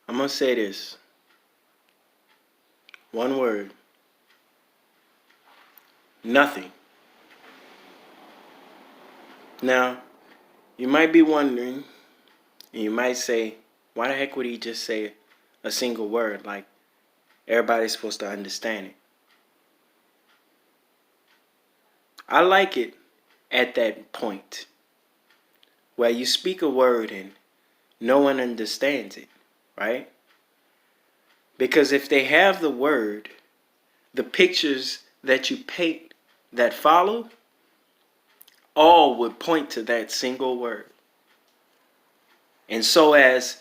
I'm going to say this. One word. Nothing. Now, you might be wondering, and you might say, why the heck would he just say a single word? Like, everybody's supposed to understand it. I like it at that point where you speak a word and no one understands it, right? Because if they have the word, the pictures that you paint that follow, all would point to that single word. And so as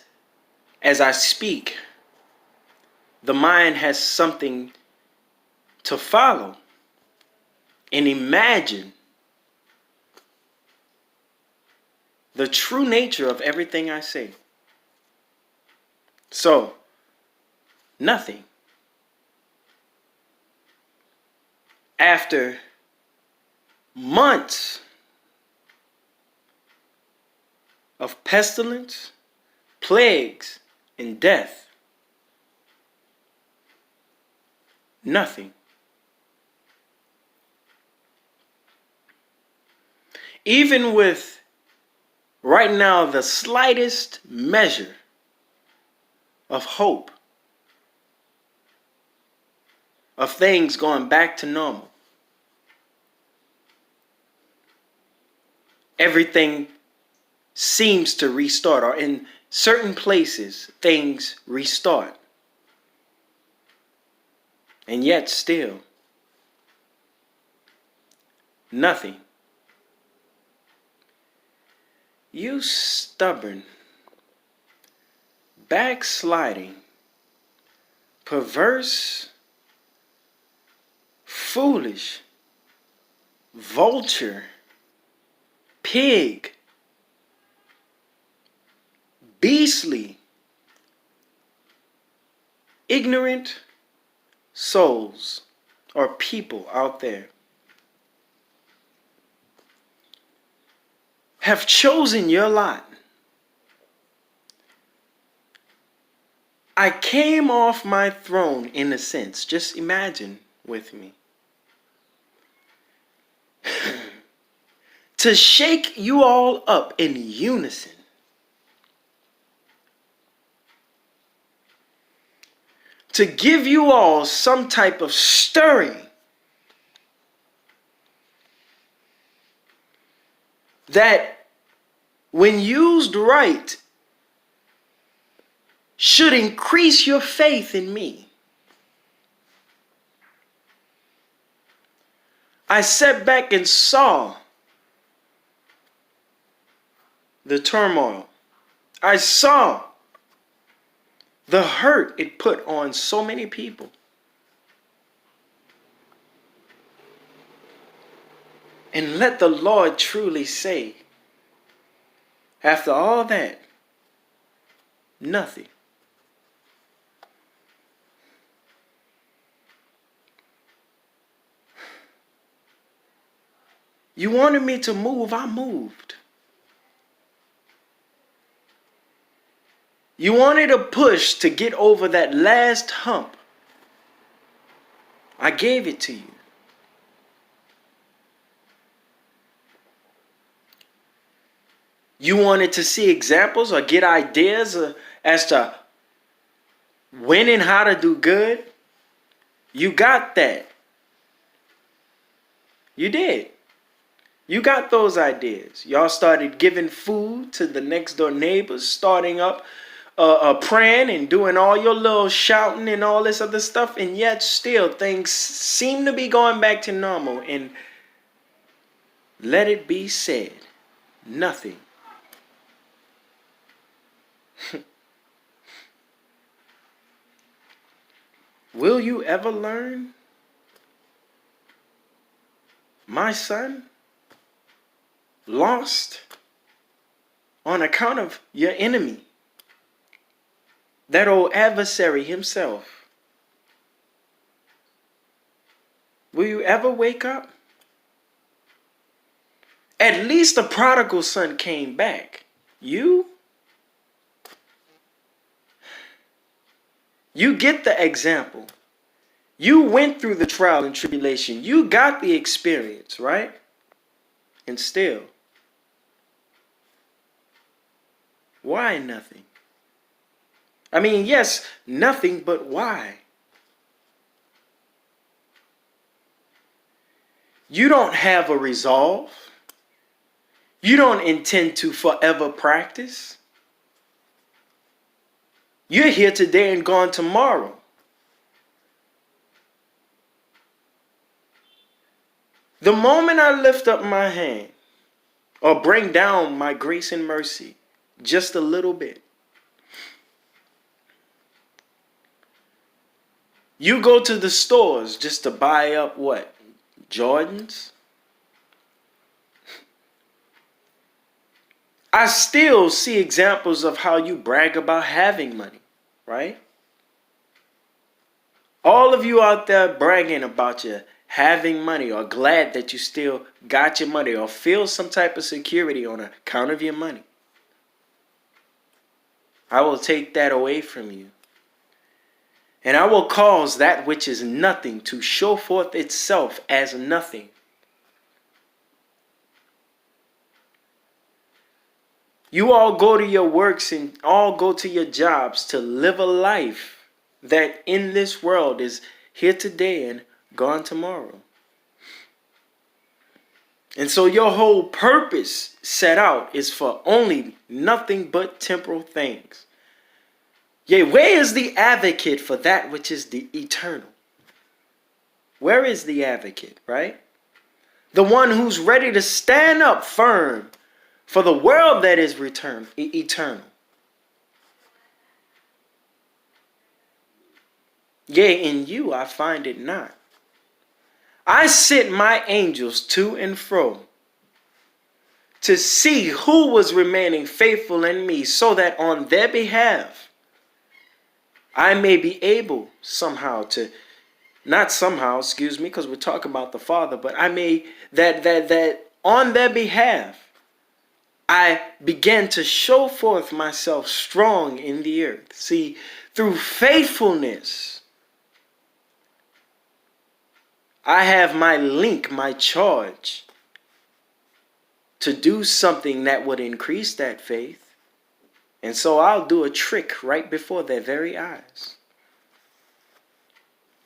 I speak, the mind has something to follow and imagine the true nature of everything I say. So, nothing. After months of pestilence, plagues, and death, nothing. Even with right now the slightest measure of hope of things going back to normal, everything seems to restart, or in certain places things restart. And yet still, nothing. You stubborn, backsliding, perverse, foolish, vulture, pig, beastly, ignorant souls or people out there have chosen your lot. I came off my throne in a sense. Just imagine with me. To shake you all up in unison. To give you all some type of stirring that, when used right, should increase your faith in me. I sat back and saw the turmoil. I saw the hurt it put on so many people. And let the Lord truly say, after all that, nothing. You wanted me to move, I moved. You wanted a push to get over that last hump. I gave it to you. You wanted to see examples or get ideas as to when and how to do good. You got that. You did. You got those ideas. Y'all started giving food to the next door neighbors, starting up praying and doing all your little shouting and all this other stuff, and yet still things seem to be going back to normal. And let it be said, nothing. Will you ever learn, my son? Lost on account of your enemy, that old adversary himself. Will you ever wake up? At least the prodigal son came back. You? You get the example. You went through the trial and tribulation. You got the experience, right? And still, why nothing? I mean, yes, nothing, but why? You don't have a resolve. You don't intend to forever practice. You're here today and gone tomorrow. The moment I lift up my hand or bring down my grace and mercy just a little bit, you go to the stores just to buy up what? Jordans? I still see examples of how you brag about having money, right? All of you out there bragging about your having money or glad that you still got your money or feel some type of security on account of your money. I will take that away from you. And I will cause that which is nothing to show forth itself as nothing. You all go to your works and all go to your jobs to live a life that in this world is here today and gone tomorrow. And so your whole purpose set out is for only nothing but temporal things. Yea, where is the advocate for that which is the eternal? Where is the advocate, right? The one who's ready to stand up firm for the world that is eternal. Yea, in you I find it not. I sent my angels to and fro to see who was remaining faithful in me, so that on their behalf I may be able somehow to, not somehow, excuse me, because we're talking about the Father, but I may, that on their behalf, I began to show forth myself strong in the earth. See, through faithfulness, I have my link, my charge to do something that would increase that faith. And so I'll do a trick right before their very eyes.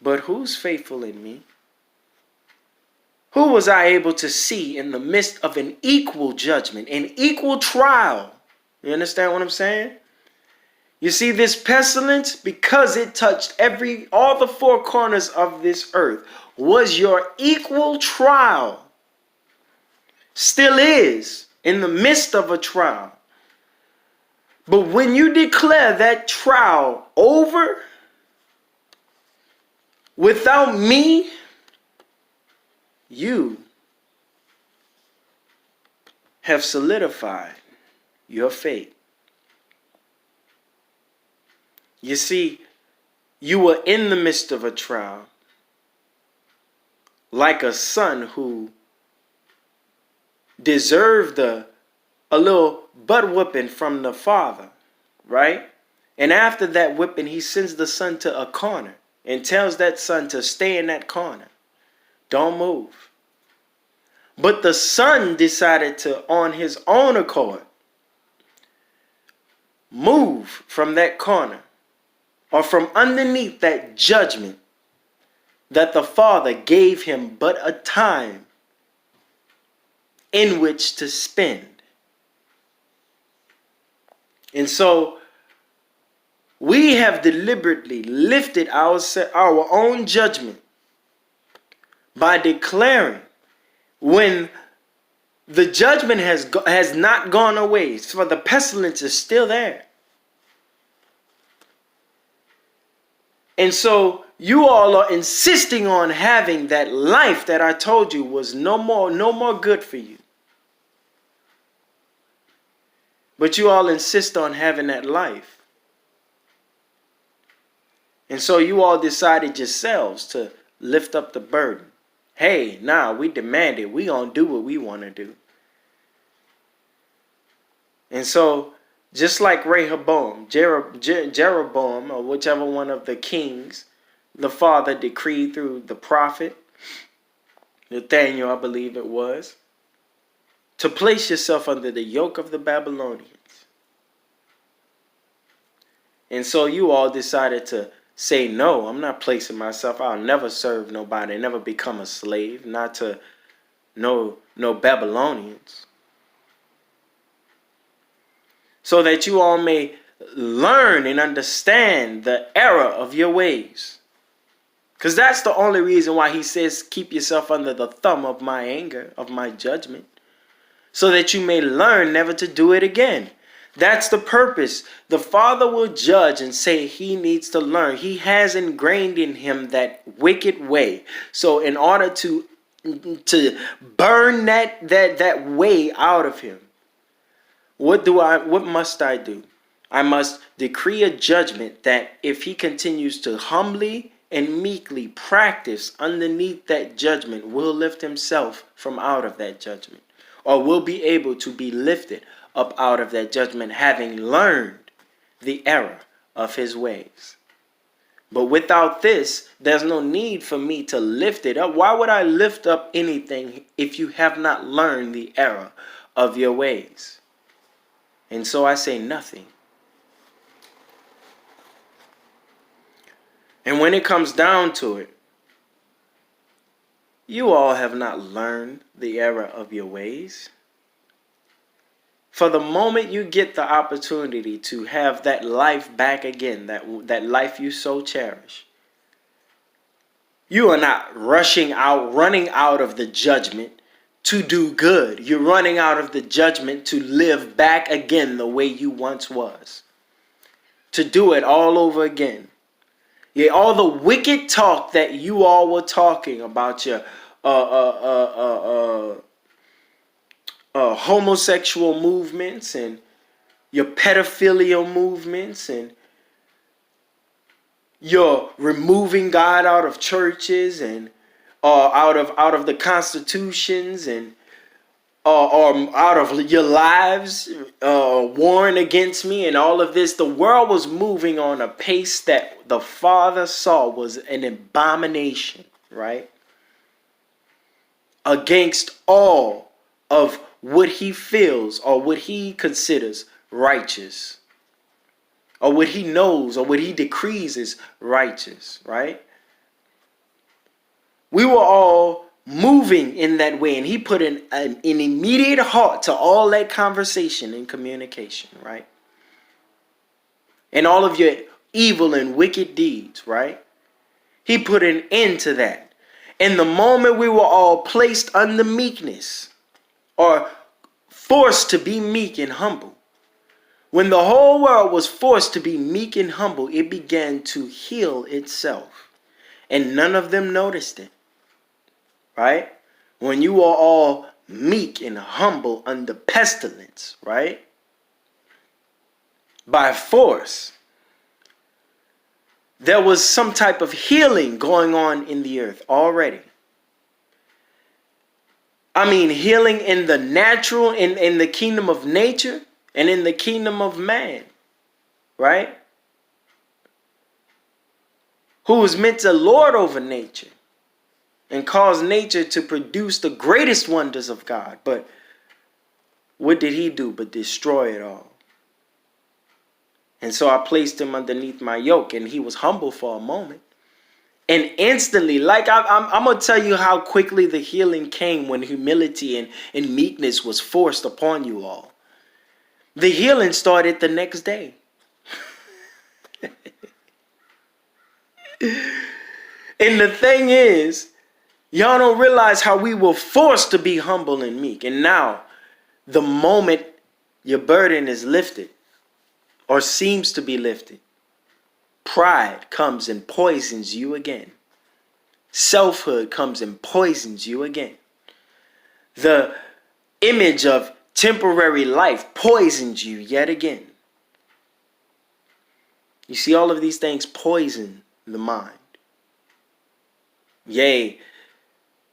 But who's faithful in me? Who was I able to see in the midst of an equal judgment, an equal trial? You understand what I'm saying? You see, this pestilence, because it touched all the four corners of this earth, was your equal trial. Still is in the midst of a trial. But when you declare that trial over, without me, you have solidified your fate. You see, you were in the midst of a trial, like a son who deserved a little butt whipping from the father, right? And after that whipping, he sends the son to a corner and tells that son to stay in that corner. Don't move. But the son decided to, on his own accord, move from that corner or from underneath that judgment that the father gave him but a time in which to spend. And so we have deliberately lifted our own judgment by declaring, when the judgment has not gone away, for the pestilence is still there. And so you all are insisting on having that life that I told you was no more good for you. But you all insist on having that life. And so you all decided yourselves to lift up the burden. Hey, we demand it. We gonna do what we want to do. And so Just like Rehoboam, Jeroboam, or whichever one of the kings, the father decreed through the prophet, Nathaniel, I believe it was, to place yourself under the yoke of the Babylonians. And so you all decided to say, no, I'm not placing myself. I'll never serve nobody, never become a slave, not to no Babylonians. So that you all may learn and understand the error of your ways. Because that's the only reason why he says, keep yourself under the thumb of my anger, of my judgment, so that you may learn never to do it again. That's the purpose. The Father will judge and say he needs to learn. He has ingrained in him that wicked way. So in order to burn that way out of him, what must I do? I must decree a judgment that if he continues to humbly and meekly practice underneath that judgment, will lift himself from out of that judgment, or will be able to be lifted up out of that judgment, having learned the error of his ways. But without this, there's no need for me to lift it up. Why would I lift up anything if you have not learned the error of your ways? And so I say nothing. And when it comes down to it, you all have not learned the error of your ways. For the moment you get the opportunity to have that life back again, that life you so cherish, you are not running out of the judgment to do good. You're running out of the judgment to live back again the way you once was. To do it all over again. Yeah, all the wicked talk that you all were talking about your homosexual movements and your pedophilia movements and your removing God out of churches and out of the constitutions and or out of your lives, warring against me and all of this. The world was moving on a pace that the Father saw was an abomination, right? Against all of what he feels or what he considers righteous, or what he knows or what he decrees is righteous, right? We were all moving in that way, and he put an immediate halt to all that conversation and communication, right? And all of your evil and wicked deeds, right? He put an end to that. And the moment we were all placed under meekness, or forced to be meek and humble, when the whole world was forced to be meek and humble, it began to heal itself. And none of them noticed it. Right? When you are all meek and humble under pestilence, right? By force, there was some type of healing going on in the earth already. I mean, healing in the natural, in the kingdom of nature, and in the kingdom of man, right? Who was meant to lord over nature and cause nature to produce the greatest wonders of God. But what did he do but destroy it all? And so I placed him underneath my yoke, and he was humble for a moment. And instantly, like I'm going to tell you how quickly the healing came when humility and meekness was forced upon you all. The healing started the next day. And the thing is, y'all don't realize how we were forced to be humble and meek. And now, the moment your burden is lifted, or seems to be lifted, pride comes and poisons you again. Selfhood comes and poisons you again. The image of temporary life poisons you yet again. You see, all of these things poison the mind. Yea,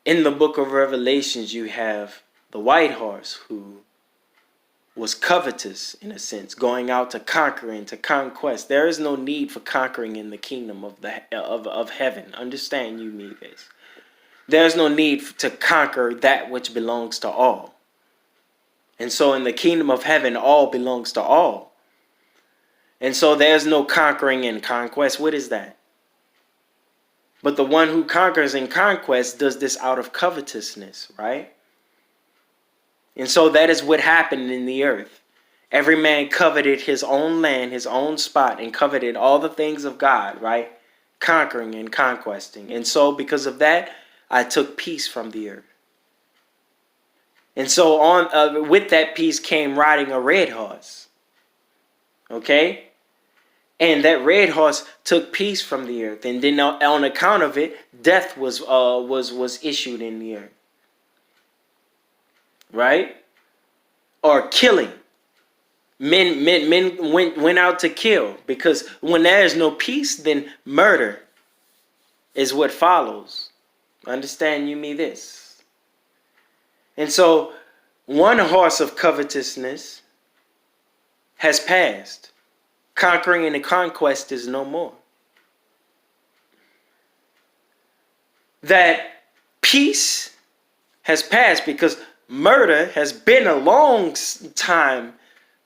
in the book of Revelations, you have the white horse who was covetous in a sense, going out to conquer and to conquest. There is no need for conquering in the kingdom of heaven. Understand you me this. There's no need to conquer that which belongs to all. And so in the kingdom of heaven, all belongs to all. And so there's no conquering and conquest. What is that? But the one who conquers and conquests does this out of covetousness, right? And so that is what happened in the earth. Every man coveted his own land, his own spot, and coveted all the things of God, right? Conquering and conquesting. And so because of that, I took peace from the earth. And so on with that peace came riding a red horse. Okay? And that red horse took peace from the earth. And then on account of it, death was issued in the earth. Right? Or killing. Men went out to kill. Because when there is no peace, then murder is what follows. Understand you me this. And so one horse of covetousness has passed. Conquering and the conquest is no more. That peace has passed because murder has been a long time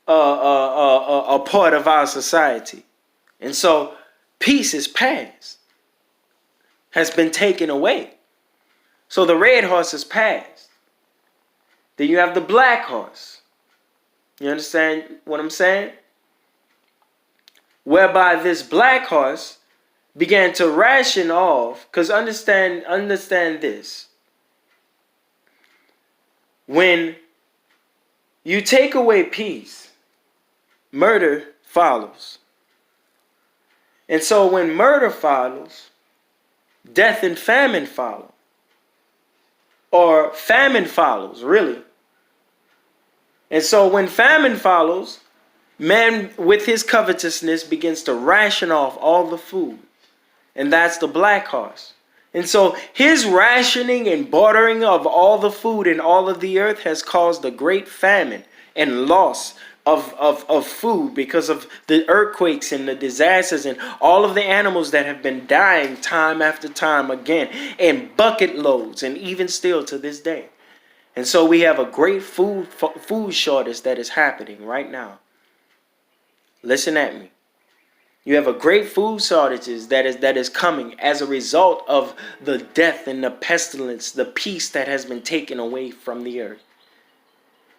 a part of our society. And so peace is past. Has been taken away. So the red horse is passed. Then you have the black horse. You understand what I'm saying? Whereby this black horse began to ration off. Because understand this. When you take away peace, murder follows. And so when murder follows, death and famine follow. Or famine follows, really. And so when famine follows, man with his covetousness begins to ration off all the food. And that's the black horse. And so his rationing and bartering of all the food in all of the earth has caused a great famine and loss of food because of the earthquakes and the disasters and all of the animals that have been dying time after time again in bucket loads and even still to this day. And so we have a great food shortage that is happening right now. Listen at me. You have a great food shortages that is coming as a result of the death and the pestilence, the peace that has been taken away from the earth.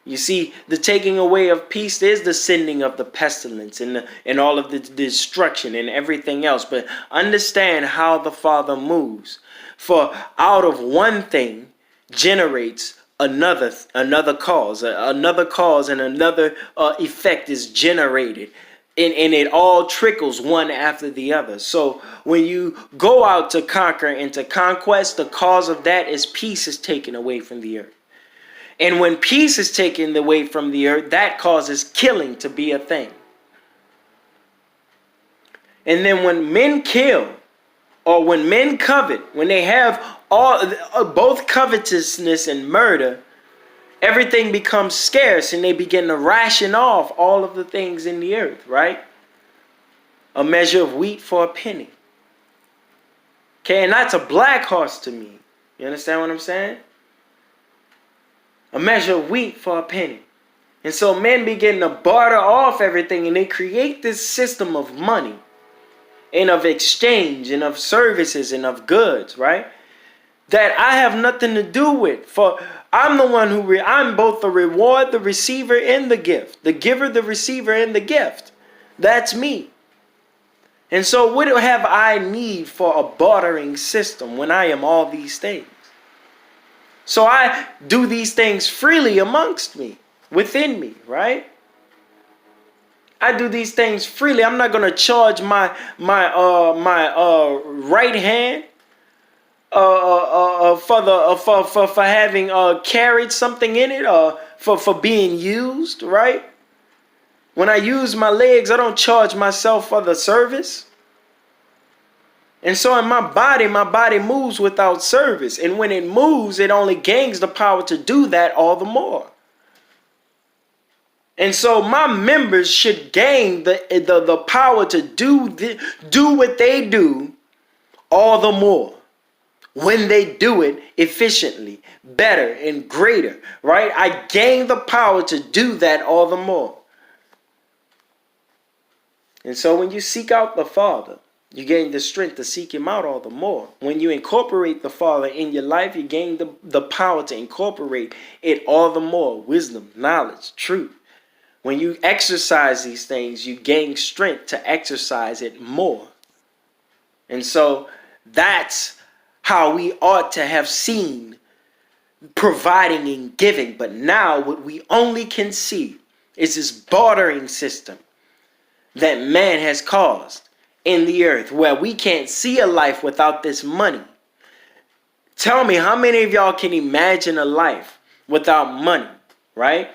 You see, the taking away of peace is the sending of the pestilence and all of the destruction and everything else. But understand how the Father moves. For out of one thing generates another cause. Another cause and another effect is generated. And it all trickles one after the other. So when you go out to conquer and to conquest, the cause of that is peace is taken away from the earth. And when peace is taken away from the earth, that causes killing to be a thing. And then when men kill, or when men covet, when they have both covetousness and murder, everything becomes scarce and they begin to ration off all of the things in the earth, right? A measure of wheat for a penny. Okay, and that's a black horse to me. You understand what I'm saying? A measure of wheat for a penny. And so men begin to barter off everything and they create this system of money and of exchange and of services and of goods, right? That I have nothing to do with. For I'm the one I'm both the reward, the receiver, and the gift. The giver, the receiver, and the gift. That's me. And so what have I need for a bartering system when I am all these things? So I do these things freely amongst me, within me, right? I do these things freely. I'm not going to charge my right hand for having carried something in it, or for being used, right? When I use my legs, I don't charge myself for the service. And so in my body moves without service. And when it moves, it only gains the power to do that all the more. And so my members should gain the power to do what they do all the more when they do it efficiently, better and greater, right? I gain the power to do that all the more. And so when you seek out the Father, you gain the strength to seek him out all the more. When you incorporate the Father in your life, you gain the power to incorporate it all the more. Wisdom, knowledge, truth. When you exercise these things, you gain strength to exercise it more. And so that's how we ought to have seen providing and giving. But now what we only can see is this bartering system that man has caused in the earth, where we can't see a life without this money. Tell me, how many of y'all can imagine a life without money, right?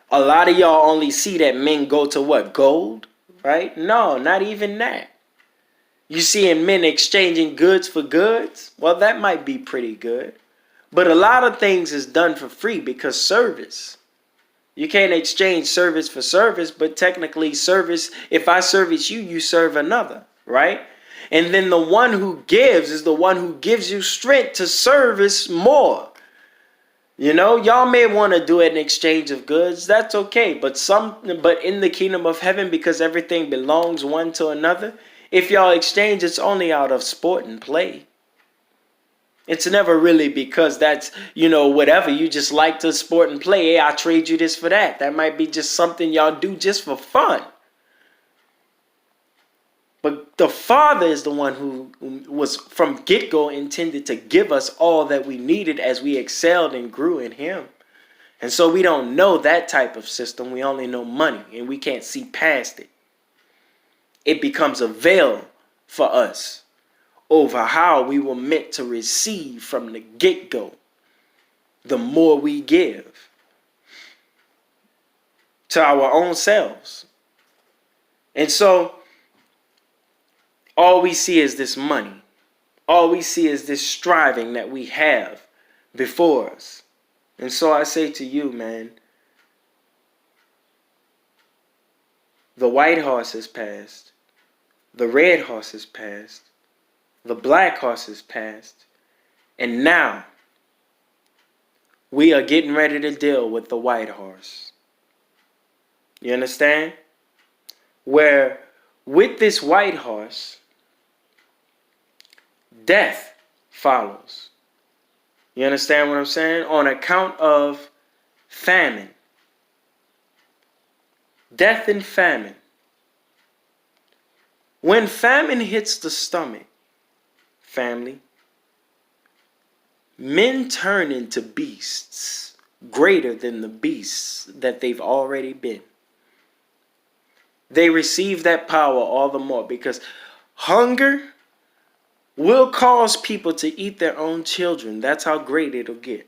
A lot of y'all only see that men go to what? Gold, right? No, not even that. You seeing men exchanging goods for goods? Well, that might be pretty good. But a lot of things is done for free because service. You can't exchange service for service, but technically service, if I service you, you serve another, right? And then the one who gives is the one who gives you strength to service more. You know, y'all may want to do an exchange of goods. That's okay. But in the kingdom of heaven, because everything belongs one to another, if y'all exchange, it's only out of sport and play. It's never really because that's, whatever. You just like to sport and play. Hey, I trade you this for that. That might be just something y'all do just for fun. But the Father is the one who was from get-go intended to give us all that we needed as we excelled and grew in him. And so we don't know that type of system. We only know money, and we can't see past it. It becomes a veil for us over how we were meant to receive from the get-go. The more we give to our own selves. And so all we see is this money. All we see is this striving that we have before us. And so I say to you, man, the white horse has passed. The red horse has passed. The black horse has passed. And now we are getting ready to deal with the white horse. You understand? Where with this white horse, death follows. You understand what I'm saying? On account of famine. Death and famine. When famine hits the stomach, family, men turn into beasts greater than the beasts that they've already been. They receive that power all the more because hunger will cause people to eat their own children. That's how great it'll get.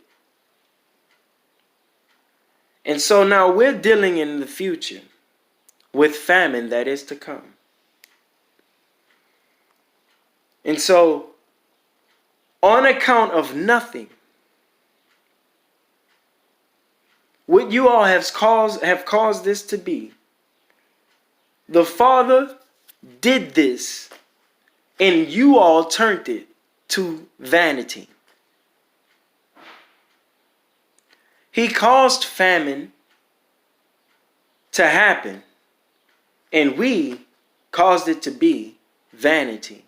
And so now we're dealing in the future with famine that is to come. And so, on account of nothing, what you all have caused this to be, the Father did this, and you all turned it to vanity. He caused famine to happen, and we caused it to be vanity.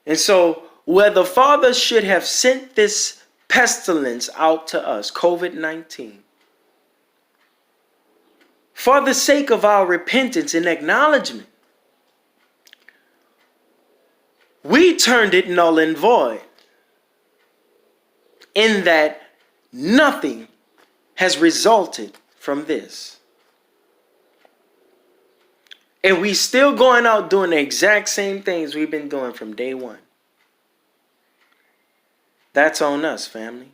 And so, where the Father should have sent this pestilence out to us, COVID-19, for the sake of our repentance and acknowledgement, we turned it null and void, in that nothing has resulted from this. And we still going out doing the exact same things we've been doing from day one. That's on us, family.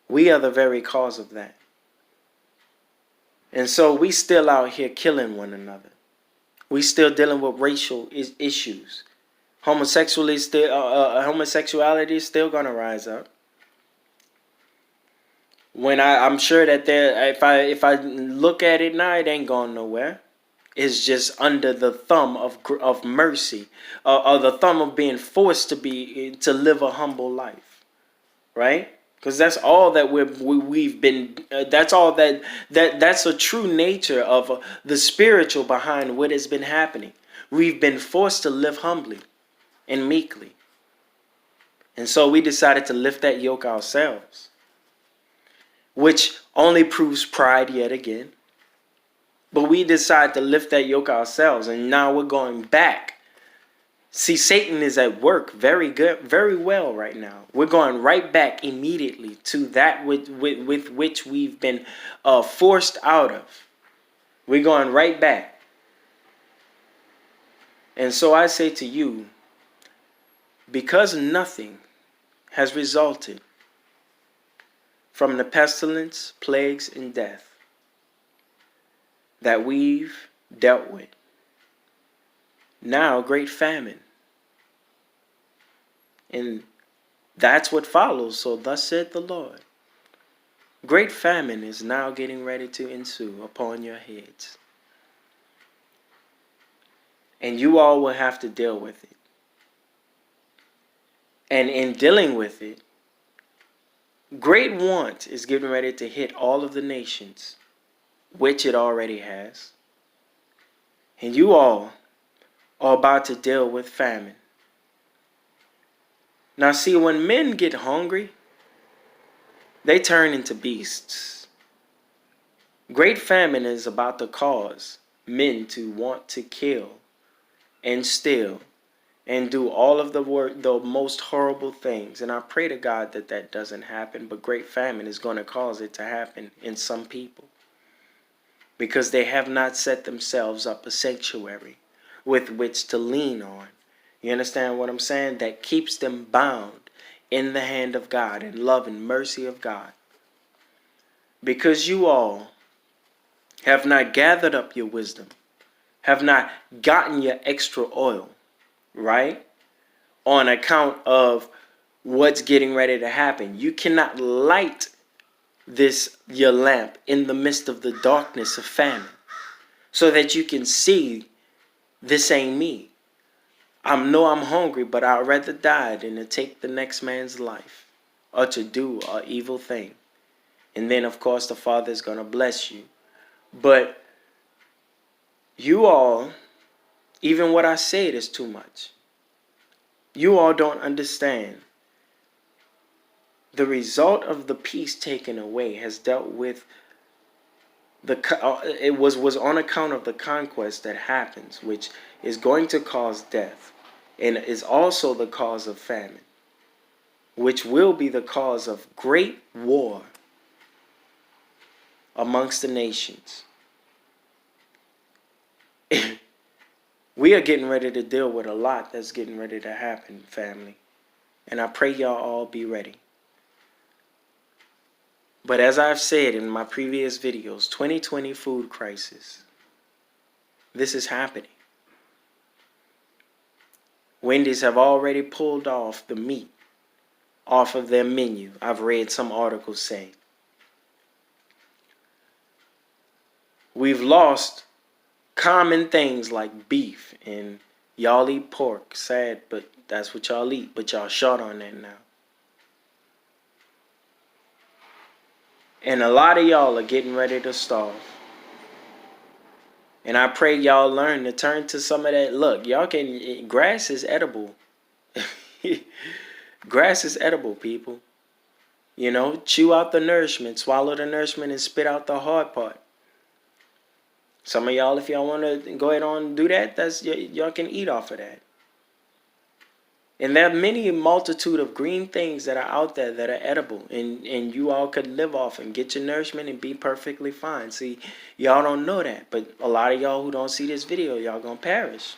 We are the very cause of that. And so we still out here killing one another. We still dealing with racial issues. Homosexuality is still going to rise up. When I'm sure that there, if I look at it now, it ain't going nowhere. It's just under the thumb of mercy, or the thumb of being forced to live a humble life, right? Because that's all that we've been. That's all that's a true nature of the spiritual behind what has been happening. We've been forced to live humbly and meekly, and so we decided to lift that yoke ourselves, which only proves pride yet again. But we decided to lift that yoke ourselves, and now we're going back. See, Satan is at work very good, very well right now. We're going right back immediately to that with which we've been forced out of. We're going right back. And so I say to you, because nothing has resulted from the pestilence, plagues, and death that we've dealt with, now great famine. And that's what follows. So thus said the Lord. Great famine is now getting ready to ensue upon your heads. And you all will have to deal with it. And in dealing with it, great want is getting ready to hit all of the nations, which it already has. And you all are about to deal with famine. Now see, when men get hungry, they turn into beasts. Great famine is about to cause men to want to kill and steal and do all of the most horrible things. And I pray to God that that doesn't happen, but great famine is going to cause it to happen in some people because they have not set themselves up a sanctuary with which to lean on. You understand what I'm saying? That keeps them bound in the hand of God and love and mercy of God. Because you all have not gathered up your wisdom, have not gotten your extra oil, right? On account of what's getting ready to happen. You cannot light your lamp in the midst of the darkness of famine so that you can see this ain't me. I know I'm hungry, but I'd rather die than to take the next man's life or to do an evil thing. And then, of course, the Father is going to bless you. But you all, even what I said is too much. You all don't understand. The result of the peace taken away has dealt with it was on account of the conquest that happens, which is going to cause death. And is also the cause of famine, which will be the cause of great war amongst the nations. We are getting ready to deal with a lot that's getting ready to happen, family. And I pray y'all all be ready. But as I've said in my previous videos, 2020 food crisis. This is happening. Wendy's have already pulled off the meat off of their menu. I've read some articles saying. We've lost common things like beef, and y'all eat pork. Sad, but that's what y'all eat. But y'all short on that now. And a lot of y'all are getting ready to starve. And I pray y'all learn to turn to some of that. Look, grass is edible. Grass is edible, people. You know, chew out the nourishment, swallow the nourishment, and spit out the hard part. Some of y'all, if y'all want to go ahead and do that, y'all can eat off of that. And there are many multitude of green things that are out there that are edible, and you all could live off and get your nourishment and be perfectly fine. See, y'all don't know that, but a lot of y'all who don't see this video, y'all gonna perish.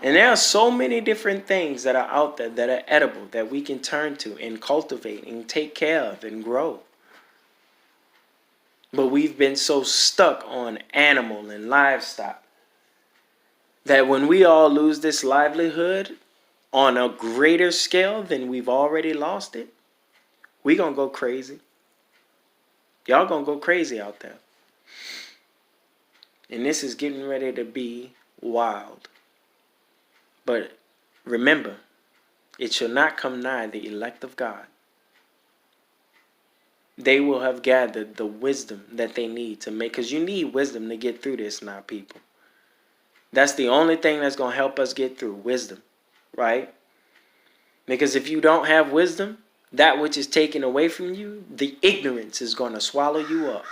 And there are so many different things that are out there that are edible that we can turn to and cultivate and take care of and grow. But we've been so stuck on animal and livestock that when we all lose this livelihood on a greater scale than we've already lost it, We gonna go crazy. Y'all gonna go crazy out there. And this is getting ready to be wild. But remember, it shall not come nigh the elect of God. They will have gathered the wisdom that they need to make, because you need wisdom to get through this now, people. That's the only thing that's going to help us get through, wisdom, right? Because if you don't have wisdom, that which is taken away from you, the ignorance is going to swallow you up.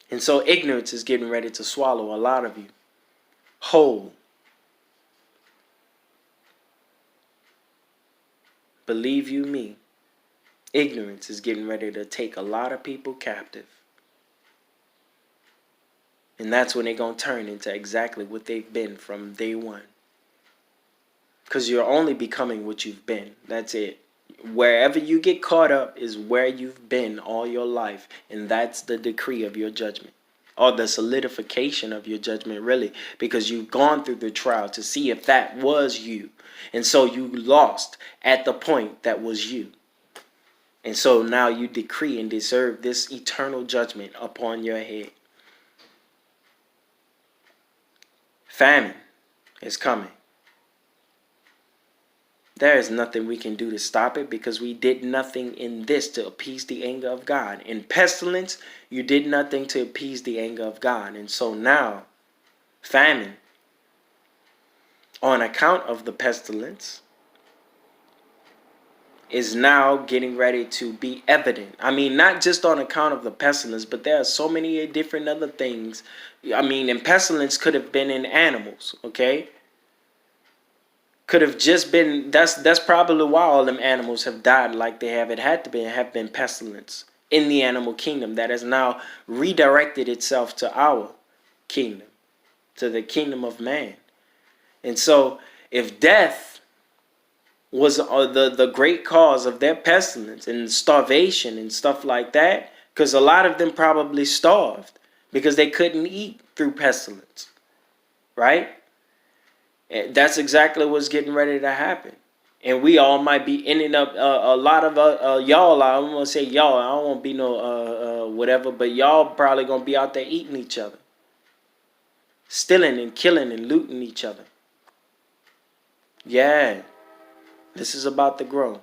And so ignorance is getting ready to swallow a lot of you whole. Believe you me, ignorance is getting ready to take a lot of people captive. And that's when they're going to turn into exactly what they've been from day one. Because you're only becoming what you've been. That's it. Wherever you get caught up is where you've been all your life. And that's the decree of your judgment. Or the solidification of your judgment, really. Because you've gone through the trial to see if that was you. And so you lost at the point that was you. And so now you decree and deserve this eternal judgment upon your head. Famine is coming. There is nothing we can do to stop it, because we did nothing in this to appease the anger of God. In pestilence, you did nothing to appease the anger of God. And so now, famine, on account of the pestilence, is now getting ready to be evident. I mean, not just on account of the pestilence, but there are so many different other things. I mean, and pestilence could have been in animals, okay? Could have just been, that's probably why all them animals have died like they have. It had to have been pestilence in the animal kingdom that has now redirected itself to our kingdom, to the kingdom of man. And so if death was the great cause of their pestilence and starvation and stuff like that, because a lot of them probably starved because they couldn't eat through pestilence, right? And that's exactly what's getting ready to happen. And we all might be ending up, a lot of y'all, I'm going to say y'all, I don't want to be no whatever, but y'all probably going to be out there eating each other, stealing and killing and looting each other. Yeah. This is about to grow.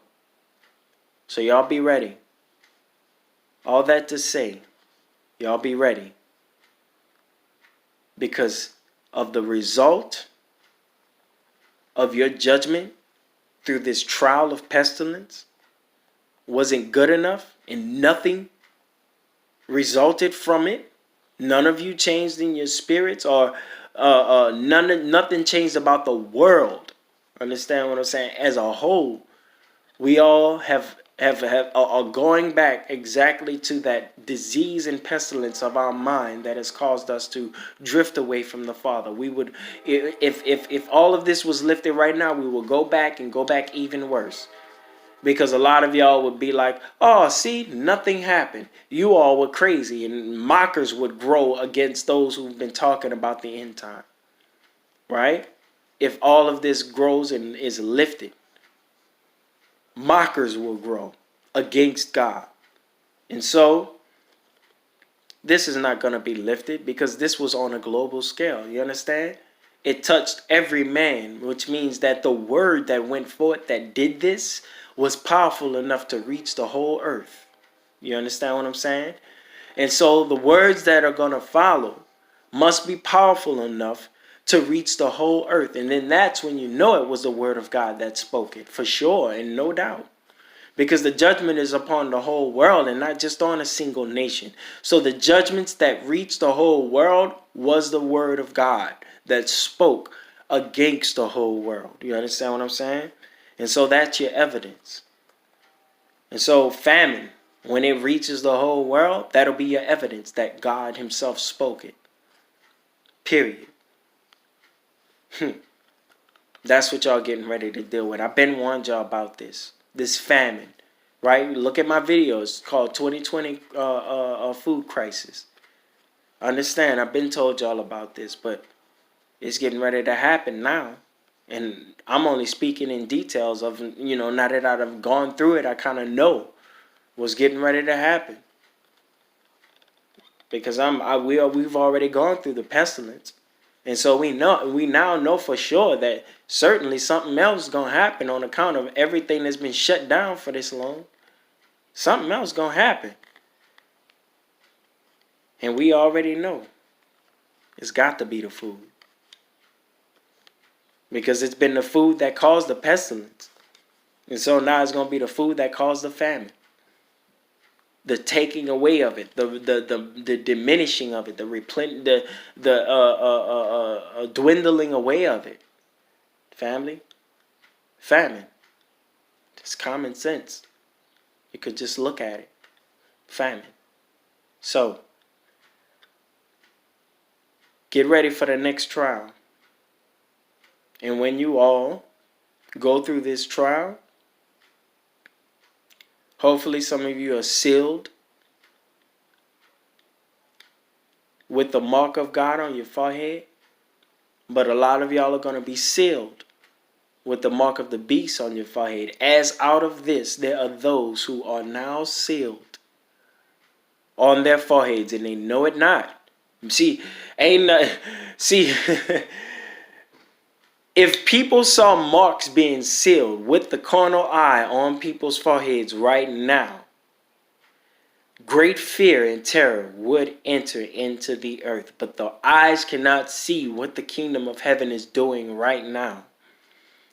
So y'all be ready. All that to say, y'all be ready. Because of the result of your judgment through this trial of pestilence wasn't good enough, and nothing resulted from it. None of you changed in your spirits, or nothing changed about the world. Understand what I'm saying? As a whole, we all are going back exactly to that disease and pestilence of our mind that has caused us to drift away from the Father. We would, if all of this was lifted right now, we will go back and go back even worse. Because a lot of y'all would be like, oh, see, nothing happened. You all were crazy. And mockers would grow against those who've been talking about the end time. Right? If all of this grows and is lifted, mockers will grow against God. And so, this is not going to be lifted because this was on a global scale. You understand? It touched every man, which means that the word that went forth that did this was powerful enough to reach the whole earth. You understand what I'm saying? And so the words that are going to follow must be powerful enough to reach the whole earth. And then that's when you know it was the word of God that spoke it, for sure, and no doubt. Because the judgment is upon the whole world and not just on a single nation. So the judgments that reached the whole world was the word of God that spoke against the whole world. You understand what I'm saying? And so that's your evidence. And so famine, when it reaches the whole world, that'll be your evidence that God himself spoke it. Period. That's what y'all getting ready to deal with. I've been warned y'all about this famine, right? Look at my videos called 2020 Food Crisis. Understand, I've been told y'all about this, but it's getting ready to happen now. And I'm only speaking in details of, now that I've gone through it, I kind of know what's getting ready to happen. Because we've already gone through the pestilence. And so we now know for sure that certainly something else is going to happen on account of everything that's been shut down for this long. Something else is going to happen. And we already know. It's got to be the food. Because it's been the food that caused the pestilence. And so now it's going to be the food that caused the famine. The taking away of it, the diminishing of it, the dwindling away of it. Family, famine. It's common sense. You could just look at it. Famine. So, get ready for the next trial. And when you all go through this trial, hopefully some of you are sealed with the mark of God on your forehead. But a lot of y'all are going to be sealed with the mark of the beast on your forehead. As out of this, there are those who are now sealed on their foreheads, and they know it not. See, if people saw marks being sealed with the carnal eye on people's foreheads right now, great fear and terror would enter into the earth. But the eyes cannot see what the kingdom of heaven is doing right now.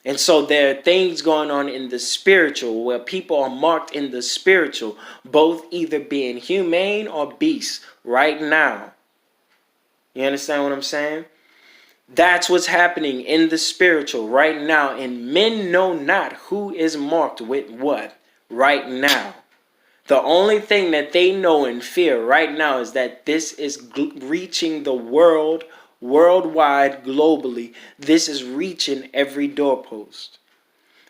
And so there are things going on in the spiritual where people are marked in the spiritual, both either being humane or beasts right now. You understand what I'm saying? That's what's happening in the spiritual right now. And men know not who is marked with what right now. The only thing that they know and fear right now is that this is reaching the world, worldwide, globally. This is reaching every doorpost.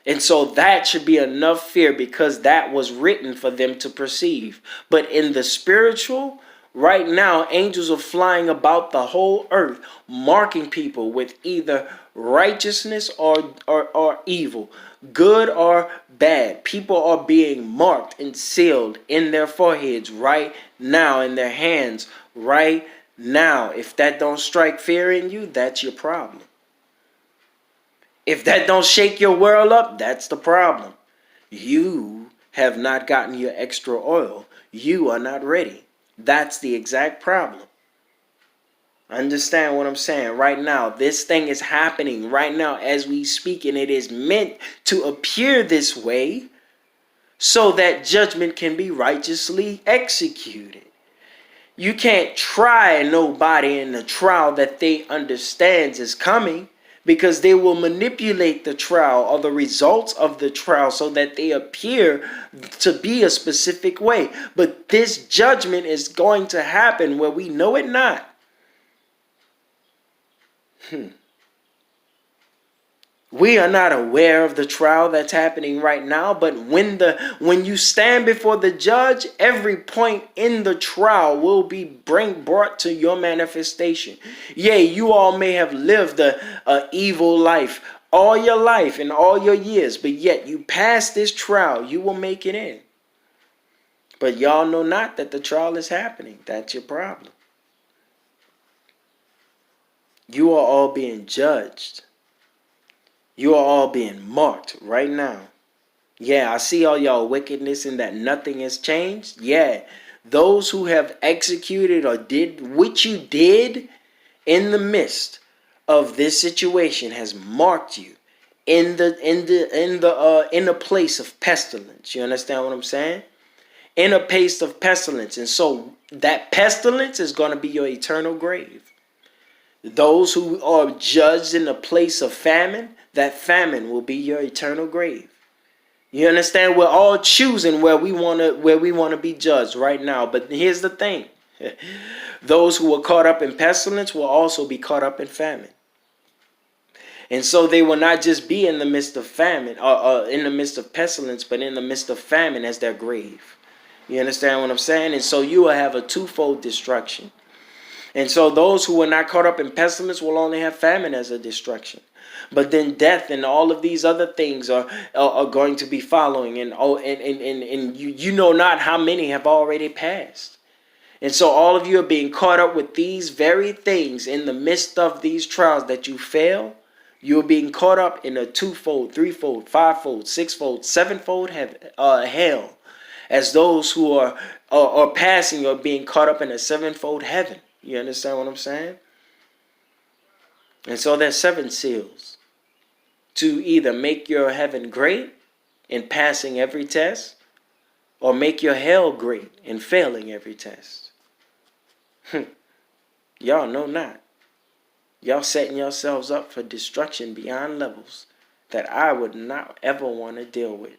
And so that should be enough fear because that was written for them to perceive. But in the spiritual, right now, angels are flying about the whole earth, marking people with either righteousness or evil, good or bad. People are being marked and sealed in their foreheads right now, in their hands right now. If that don't strike fear in you, that's your problem. If that don't shake your world up, that's the problem. You have not gotten your extra oil. You are not ready. That's the exact problem. Understand what I'm saying right now. This thing is happening right now as we speak, and it is meant to appear this way so that judgment can be righteously executed. You can't try nobody in the trial that they understands is coming, because they will manipulate the trial or the results of the trial so that they appear to be a specific way. But this judgment is going to happen where we know it not. We are not aware of the trial that's happening right now, but when you stand before the judge, every point in the trial will be brought to your manifestation. Yea, you all may have lived a evil life all your life and all your years, but yet you pass this trial, you will make it in. But y'all know not that the trial is happening. That's your problem. You are all being judged. You are all being marked right now. Yeah, I see all y'all wickedness and that nothing has changed. Yeah, those who have executed or did what you did in the midst of this situation has marked you in a place of pestilence. You understand what I'm saying? In a place of pestilence. And so that pestilence is going to be your eternal grave. Those who are judged in a place of famine, that famine will be your eternal grave. You understand? We're all choosing where we want to be judged right now. But here's the thing. Those who are caught up in pestilence will also be caught up in famine. And so they will not just be in the midst of famine or in the midst of pestilence, but in the midst of famine as their grave. You understand what I'm saying? And so you will have a twofold destruction. And so those who are not caught up in pestilence will only have famine as a destruction. But then death and all of these other things are going to be following, and you know not how many have already passed. And so all of you are being caught up with these very things in the midst of these trials that you fail. You're being caught up in a twofold, threefold, fivefold, sixfold, sevenfold hell, as those who are passing are being caught up in a sevenfold heaven. You understand what I'm saying? And so there's 7 seals to either make your heaven great in passing every test, or make your hell great in failing every test. Y'all know not. Y'all setting yourselves up for destruction beyond levels that I would not ever want to deal with.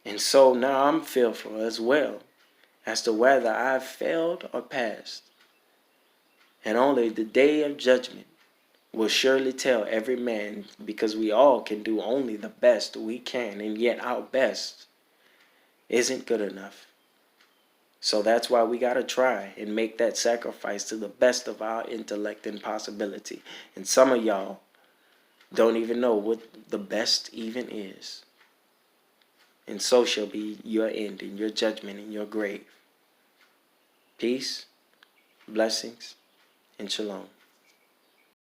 And so now I'm fearful as well as to whether I've failed or passed. And only the day of judgment will surely tell every man, because we all can do only the best we can, and yet our best isn't good enough. So that's why we got to try and make that sacrifice to the best of our intellect and possibility. And some of y'all don't even know what the best even is. And so shall be your end and your judgment and your grave. Peace, blessings, and shalom.